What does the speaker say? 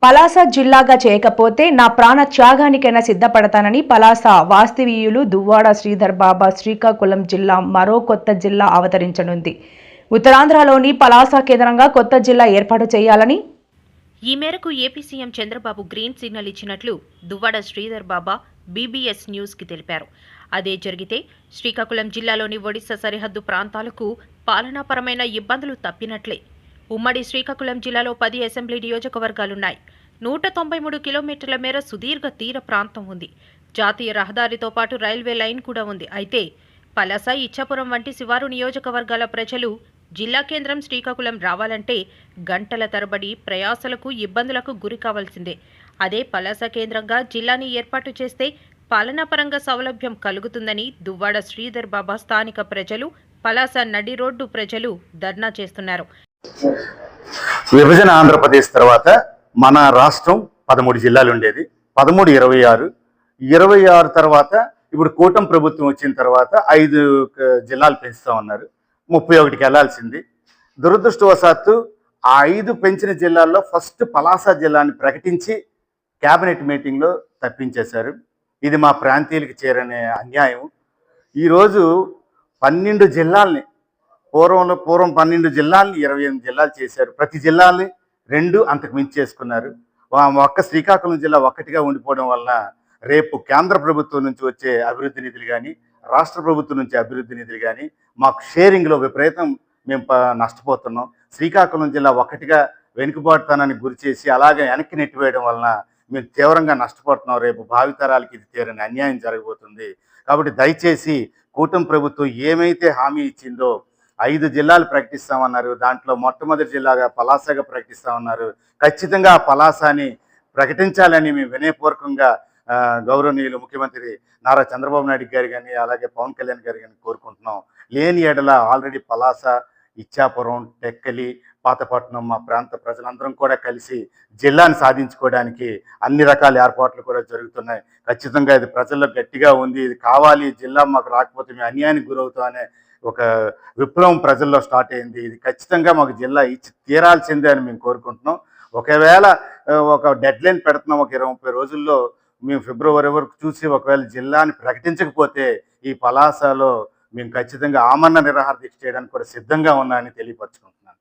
పలాస జిల్లాగా చేయకపోతే నా ప్రాణ త్యాగానికైనా సిద్ధపడతానని పలాస వాస్తవీయులు దువ్వాడ శ్రీధర్ బాబా శ్రీకాకుళం జిల్లా మరో కొత్త జిల్లా అవతరించనుంది. ఉత్తరాంధ్రలోని పలాస కేంద్రంగా కొత్త జిల్లా ఏర్పాటు చేయాలని ఈ మేరకు AP CM Chandrababu green signal ఇచ్చినట్లు దువ్వాడ శ్రీధర్ బాబా బీబీఎస్ న్యూస్కి తెలిపారు. అదే జరిగితే శ్రీకాకుళం జిల్లాలోని ఒడిశా సరిహద్దు ప్రాంతాలకు పాలనాపరమైన ఇబ్బందులు తప్పినట్లే. ఉమ్మడి శ్రీకాకుళం జిల్లాలో 10 అసెంబ్లీ నియోజకవర్గాలున్నాయి. 193 కిలోమీటర్ల మేర సుదీర్ఘ తీర ప్రాంతం ఉంది. జాతీయ రహదారితో పాటు రైల్వే లైన్ కూడా ఉంది. అయితే పలాస, ఇచ్చాపురం వంటి శివారు నియోజకవర్గాల ప్రజలు జిల్లా కేంద్రం శ్రీకాకుళం రావాలంటే గంటల తరబడి ప్రయాసలకు, ఇబ్బందులకు గురి కావాల్సిందే. అదే పలాస కేంద్రంగా జిల్లాని ఏర్పాటు చేస్తే పాలనాపరంగా సౌలభ్యం కలుగుతుందని దువ్వాడ శ్రీధర్ బాబా స్థానిక ప్రజలు, పలాస నడి రోడ్డు ప్రజలు ధర్నా చేస్తున్నారు. విభజన ఆంధ్రప్రదేశ్ తర్వాత మన రాష్ట్రం 13 జిల్లాలు ఉండేది. 13, 26, 26 తర్వాత ఇప్పుడు కూటమి ప్రభుత్వం వచ్చిన తర్వాత 5 జిల్లాలు పెంచుతా ఉన్నారు. 31కి వెళ్లాల్సింది. దురదృష్టవశాత్తు ఆ 5 పెంచిన జిల్లాల్లో ఫస్ట్ పలాస జిల్లాని ప్రకటించి కేబినెట్ మీటింగ్లో తప్పించేశారు. ఇది మా ప్రాంతీయులకి చేరనే అన్యాయం. ఈరోజు 12 జిల్లాల్ని పూర్వం 12 జిల్లాల్ని 28 జిల్లాలు చేశారు. ప్రతి జిల్లాల్ని 2 అంతకు మించి చేసుకున్నారు. ఒక్క శ్రీకాకుళం జిల్లా ఒక్కటిగా ఉండిపోవడం వలన రేపు కేంద్ర ప్రభుత్వం నుంచి వచ్చే అభివృద్ధి నిధులు కానీ, రాష్ట్ర ప్రభుత్వం నుంచి అభివృద్ధి నిధులు కానీ మాకు షేరింగ్లో విపరీతం మేము నష్టపోతున్నాం. శ్రీకాకుళం జిల్లా ఒక్కటిగా వెనుకబాటుతనానికి గురి చేసి అలాగే వెనక్కి నెట్టివేయడం వలన మేము తీవ్రంగా నష్టపోతున్నాం. రేపు భావితరాలకి ఇది తీరని అన్యాయం జరగబోతుంది. కాబట్టి దయచేసి కూటమి ప్రభుత్వం ఏమైతే హామీ ఇచ్చిందో 5 జిల్లాలు ప్రకటిస్తామన్నారు. దాంట్లో మొట్టమొదటి జిల్లాగా పలాసగా ప్రకటిస్తామన్నారు. ఖచ్చితంగా ఆ పలాసాని ప్రకటించాలని మేము వినయపూర్వకంగా గౌరవనీయులు ముఖ్యమంత్రి నారా చంద్రబాబు నాయుడు గారు కానీ, అలాగే పవన్ కళ్యాణ్ గారు కానీ కోరుకుంటున్నాం. లేని ఎడల ఆల్రెడీ పలాస, ఇచ్చాపురం, టెక్కలి, పాతపట్నం మా ప్రాంత ప్రజలందరం కూడా కలిసి జిల్లాని సాధించుకోవడానికి అన్ని రకాల ఏర్పాట్లు కూడా జరుగుతున్నాయి. ఖచ్చితంగా ఇది ప్రజల్లో గట్టిగా ఉంది. ఇది కావాలి, జిల్లా మాకు రాకపోతే మేము అన్యాయానికి గురవుతామనే ఒక విప్లవం ప్రజల్లో స్టార్ట్ అయింది. ఇది ఖచ్చితంగా మాకు జిల్లా ఇచ్చి తీరాల్సిందే అని మేము కోరుకుంటున్నాం. ఒకవేళ ఒక డెడ్ లైన్ పెడుతున్నాం, ఒక 20-30 రోజుల్లో మేము ఫిబ్రవరి వరకు చూసి ఒకవేళ జిల్లాని ప్రకటించకపోతే ఈ పలాసలో మేము ఖచ్చితంగా ఆమరణ నిరాహార దీక్ష చేయడానికి కూడా సిద్ధంగా ఉన్నామని తెలియపరచుకుంటున్నాను.